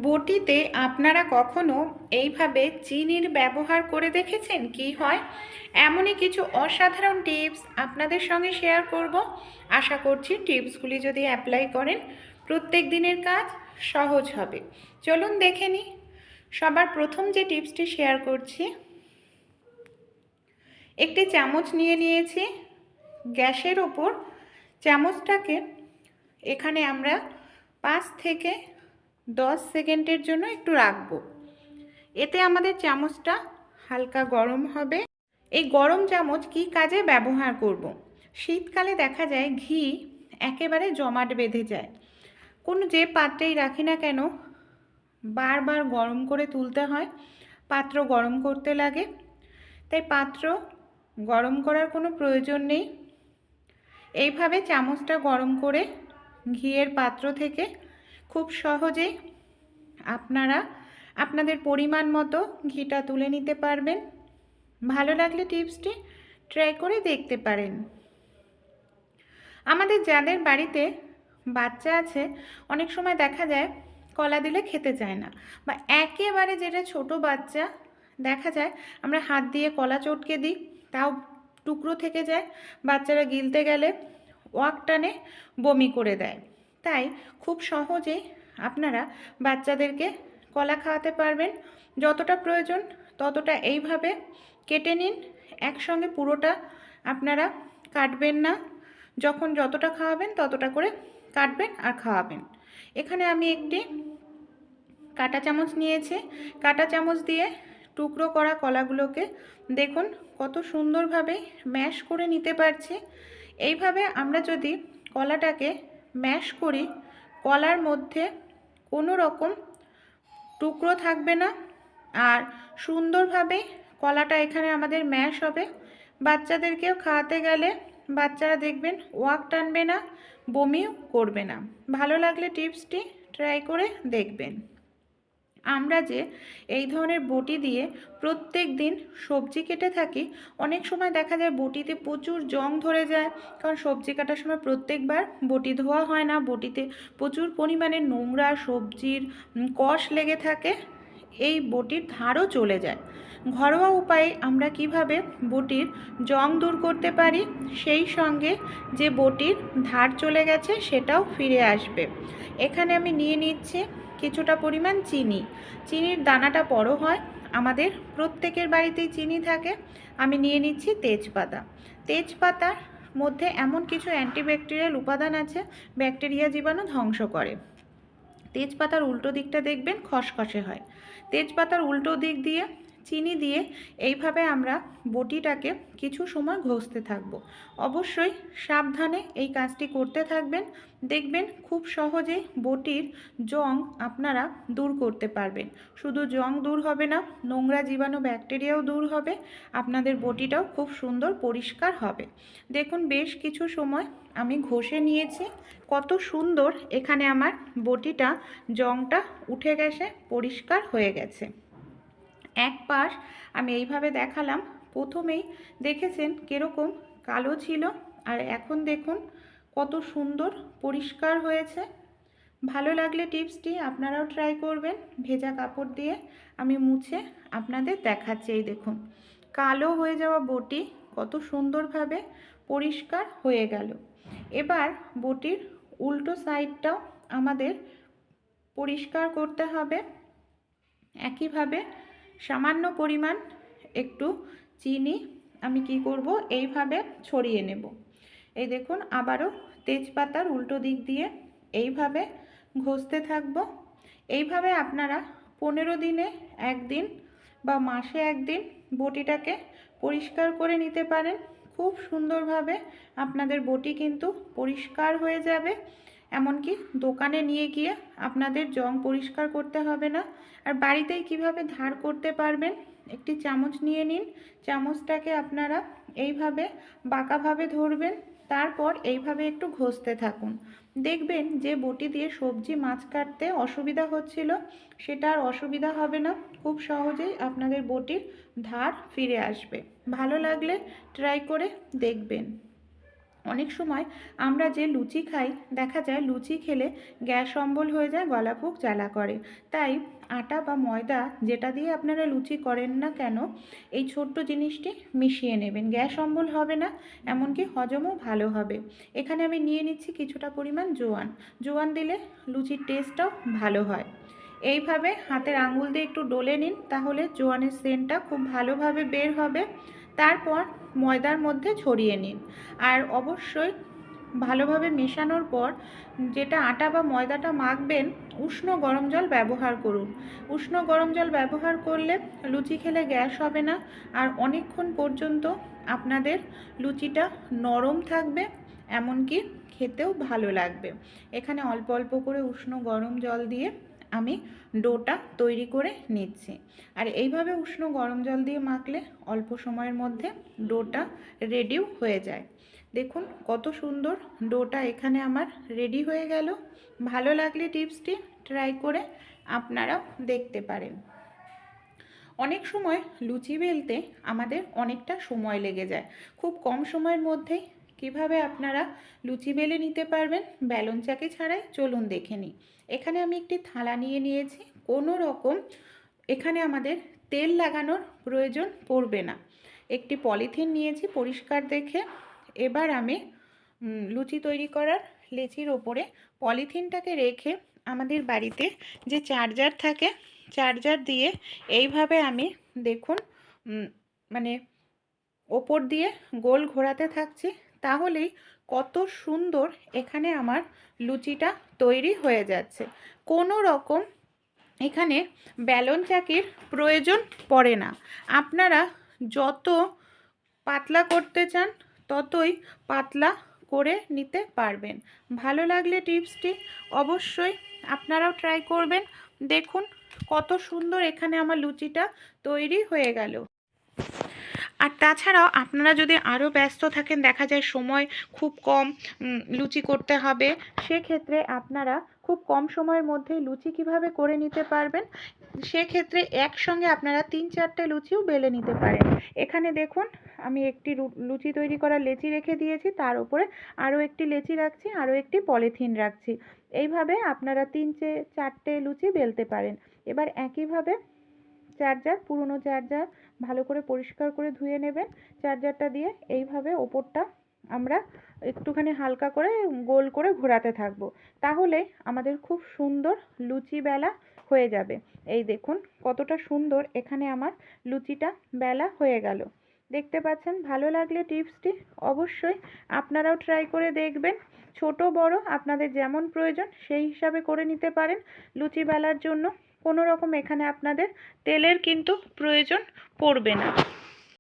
বটিতে আপনারা কখনো এইভাবে চিনির ব্যবহার করে দেখেছেন কি হয়? এমনই কিছু অসাধারণ টিপস আপনাদের সঙ্গে শেয়ার করব। আশা করছি টিপসগুলি যদি অ্যাপ্লাই করেন প্রত্যেক দিনের কাজ সহজ হবে। চলুন দেখে নিই। সবার প্রথম যে টিপসটি শেয়ার করছি, একটি চামচ নিয়ে নিয়েছি। গ্যাসের ওপর চামচটাকে এখানে আমরা 5 থেকে 10 সেকেন্ডের জন্য একটু রাখবো। এতে আমাদের চামচটা হালকা গরম হবে। এই গরম চামচ কি কাজে ব্যবহার করব? শীতকালে দেখা যায় ঘি একেবারে জমাট বেঁধে যায়। কোনো যে পাত্রেই রাখি না কেন বারবার গরম করে তুলতে হয়, পাত্র গরম করতে লাগে। তাই পাত্র গরম করার কোনো প্রয়োজন নেই। এইভাবে চামচটা গরম করে ঘিয়ের পাত্র থেকে খুব সহজেই আপনারা আপনাদের পরিমাণ মতো ঘিটা তুলে নিতে পারবেন। ভালো লাগলে টিপসটি ট্রাই করে দেখতে পারেন। আমাদের যাদের বাড়িতে বাচ্চা আছে, অনেক সময় দেখা যায় কলা দিলে খেতে চায় না, বা একেবারে যেটা ছোট বাচ্চা দেখা যায় আমরা হাত দিয়ে কলা চটকে দিই, তাও টুকরো থেকে যায়, বাচ্চারা গিলতে গেলে ওয়াক টানে বমি করে দেয়। তাই খুব সহজেই আপনারা বাচ্চাদেরকে কলা খাওয়াতে পারবেন। যতটা প্রয়োজন ততটা এইভাবে কেটে নিন। একসঙ্গে পুরোটা আপনারা কাটবেন না, যখন যতটা খাওয়াবেন ততটা করে কাটবেন আর খাওয়াবেন। এখানে আমি একটি কাঁটা চামচ নিয়েছি। কাঁটা চামচ দিয়ে টুকরো করা কলাগুলোকে দেখুন কত সুন্দরভাবে ম্যাশ করে নিতে পারছি। এইভাবে আমরা যদি কলাটাকে ম্যাশ করি, কলার মধ্যে কোনো রকম টুকরো থাকবে না, আর সুন্দরভাবে কলাটা এখানে আমাদের ম্যাশ হবে। বাচ্চাদেরকেও খাওয়াতে গেলে বাচ্চারা দেখবেন ওয়াক টানবে না, বমিও করবে না। ভালো লাগলে টিপসটি ট্রাই করে দেখবেন। আমরা যে এই ধরনের বটি দিয়ে প্রত্যেক দিন সবজি কেটে থাকি, অনেক সময় দেখা যায় বটিতে প্রচুর জং ধরে যায়, কারণ সবজি কাটার সময় প্রত্যেকবার বটি ধোয়া হয় না, বটিতে প্রচুর পরিমাণে নোংরা সবজির কষ লেগে থাকে, এই বটির ধারও চলে যায়। ঘরোয়া উপায়ে আমরা কিভাবে বটির জং দূর করতে পারি, সেই সঙ্গে যে বটির ধার চলে গেছে সেটাও ফিরে আসবে। এখানে আমি নিয়ে নিচ্ছি কিছুটা পরিমাণ চিনি। চিনির দানাটা বড় হয়, আমাদের প্রত্যেকের বাড়িতেই চিনি থাকে। আমি নিয়ে নিচ্ছি তেজপাতা। তেজপাতার মধ্যে এমন কিছু অ্যান্টিব্যাকটেরিয়াল উপাদান আছে, ব্যাকটেরিয়া জীবাণু ধ্বংস করে। তেজপাতার উল্টো দিকটা দেখবেন খসখসে হয়। তেজপাতার উল্টো দিক দিয়ে চিনি দিয়ে এইভাবে আমরা বটিটাকে কিছু সময় ঘষতে থাকব। অবশ্যই সাবধানে এই কাজটি করতে থাকবেন, দেখবেন খুব সহজেই বটির জং আপনারা দূর করতে পারবেন। শুধু জং দূর হবে না, নোংরা জীবাণু ব্যাকটেরিয়াও দূর হবে, আপনাদের বটিটাও খুব সুন্দর পরিষ্কার হবে। দেখুন বেশ কিছু সময় আমি ঘষে নিয়েছি, কত সুন্দর এখানে আমার বটিটা জংটা উঠে গেছে, পরিষ্কার হয়ে গেছে। এক পাশ আমি এইভাবে দেখালাম, প্রথমেই দেখেছেন কীরকম কালো ছিল, আর এখন দেখুন কত সুন্দর পরিষ্কার হয়েছে। ভালো লাগলে টিপসটি আপনারাও ট্রাই করবেন। ভেজা কাপড় দিয়ে আমি মুছে আপনাদের দেখাচ্ছি। এই দেখুন কালো হয়ে যাওয়া বটি কত সুন্দরভাবে পরিষ্কার হয়ে গেল। এবার বটির উল্টো সাইডটাও আমাদের পরিষ্কার করতে হবে। একইভাবে সামান্য পরিমাণ একটু চিনি আমি কি করব, এইভাবে ছড়িয়ে নেব। এই দেখুন আবারও তেজপাতার উল্টো দিক দিয়ে এইভাবে ঘষতে থাকব। এইভাবে আপনারা 15 দিনে একদিন বা মাসে একদিন বটিটাকে পরিষ্কার করে নিতে পারেন। খুব সুন্দরভাবে আপনাদের বটি কিন্তু পরিষ্কার হয়ে যাবে। এমনকি দোকানে নিয়ে গিয়ে আপনাদের জং পরিষ্কার করতে হবে না। আর বাড়িতেই কিভাবে ধার করতে পারবেন, একটি চামচ নিয়ে নিন। চামচটাকে আপনারা এইভাবে বাঁকাভাবে ধরবেন, তারপর এইভাবে একটু ঘষতে থাকুন। দেখবেন যে বটি দিয়ে সবজি মাছ কাটতে অসুবিধা হচ্ছিল, সেটা আর অসুবিধা হবে না। খুব সহজেই আপনাদের বটির ধার ফিরে আসবে। ভালো লাগলে ট্রাই করে দেখবেন। অনেক সময় আমরা যে লুচি খাই দেখা যায় লুচি খেলে গ্যাস অম্বল হয়ে যায়, গলাপুক জ্বালা করে। তাই আটা বা ময়দা যেটা দিয়ে আপনারা লুচি করেন না কেন এই ছোট্ট জিনিসটি মিশিয়ে নেবেন, গ্যাস অম্বল হবে না, এমনকি হজমও ভালো হবে। এখানে আমি নিয়ে নিচ্ছি কিছুটা পরিমাণ জোয়ান। জোয়ান দিলে লুচির টেস্টটাও ভালো হয়। এইভাবে হাতের আঙুল দিয়ে একটু ডলে নিন, তাহলে জোয়ানের সেন্টটা খুব ভালোভাবে বের হবে। তারপর ময়দার মধ্যে ছড়িয়ে নিন। আর অবশ্যই ভালোভাবে মেশানোর পর যেটা আটা বা ময়দাটা মাখবেন উষ্ণ গরম জল ব্যবহার করুন। উষ্ণ গরম জল ব্যবহার করলে লুচি খেলে গ্যাস হবে না, আর অনেকক্ষণ পর্যন্ত আপনাদের লুচিটা নরম থাকবে, এমনকি খেতেও ভালো লাগবে। এখানে অল্প অল্প করে উষ্ণ গরম জল দিয়ে আমি ডোটা তৈরি করে নিচ্ছি। আর এইভাবে উষ্ণ গরম জল দিয়ে মাখলে অল্প সময়ের মধ্যে ডোটা রেডিও হয়ে যায়। দেখুন কত সুন্দর ডোটা এখানে আমার রেডি হয়ে গেল। ভালো লাগলে টিপসটি ট্রাই করে আপনারাও দেখতে পারেন। অনেক সময় লুচি বেলতে আমাদের অনেকটা সময় লেগে যায়। খুব কম সময়ের মধ্যেই কিভাবে আপনারা লুচি বেলে নিতে পারবেন বেলন চাকি ছাড়াই চলুন দেখে নিই। এখানে আমি একটি থালা নিয়ে নিয়েছি। কোনো রকম এখানে আমাদের তেল লাগানোর প্রয়োজন পড়বে না। একটি পলিথিন নিয়েছি পরিষ্কার দেখে। এবার আমি লুচি তৈরি করার লেচির ওপরে পলিথিনটাকে রেখে আমাদের বাড়িতে যে চার্জার থাকে চার্জার দিয়ে এইভাবে আমি দেখুন মানে ওপর দিয়ে গোল ঘোরাতে থাকছি, তাহলেই কত সুন্দর এখানে আমার লুচিটা তৈরি হয়ে যাচ্ছে। কোনো রকম এখানে বেলন চাকির প্রয়োজন পড়ে না। আপনারা যত পাতলা করতে চান ততই পাতলা করে নিতে পারবেন। ভালো লাগলে টিপসটি অবশ্যই আপনারাও ট্রাই করবেন। দেখুন কত সুন্দর এখানে আমার লুচিটা তৈরি হয়ে গেল। আর তাছাড়াও আপনারা যদি আরও ব্যস্ত থাকেন, দেখা যায় সময় খুব কম, লুচি করতে হবে, সেক্ষেত্রে আপনারা খুব কম সময়ের মধ্যে লুচি কিভাবে করে নিতে পারবেন সেক্ষেত্রে একসঙ্গে আপনারা 3-4টে লুচিও বেলে নিতে পারেন। এখানে দেখুন আমি একটি লুচি তৈরি করার লেচি রেখে দিয়েছি, তার উপরে আরও একটি লেচি রাখছি, আরও একটি পলিথিন রাখছি। এইভাবে আপনারা 3-4টে লুচি বেলতে পারেন। এবার একইভাবে চার্জার, পুরনো চার্জার ভালো করে পরিষ্কার করে ধুয়ে নেবেন। চার্জারটা দিয়ে এইভাবে ওপরটা আমরা একটুখানি হালকা করে গোল করে ঘোরাতে থাকবো, তাহলে আমাদের খুব সুন্দর লুচি বেলা হয়ে যাবে। এই দেখুন কতটা সুন্দর এখানে আমার লুচিটা বেলা হয়ে গেল। দেখতে পাচ্ছেন। ভালো লাগলে টিপসটি অবশ্যই আপনারাও ট্রাই করে দেখবেন। ছোট বড় আপনাদের যেমন প্রয়োজন সেই হিসাবে করে নিতে পারেন। লুচি বেলার জন্য কোনো রকম এখানে আপনাদের তেলের কিন্তু প্রয়োজন পড়বে না।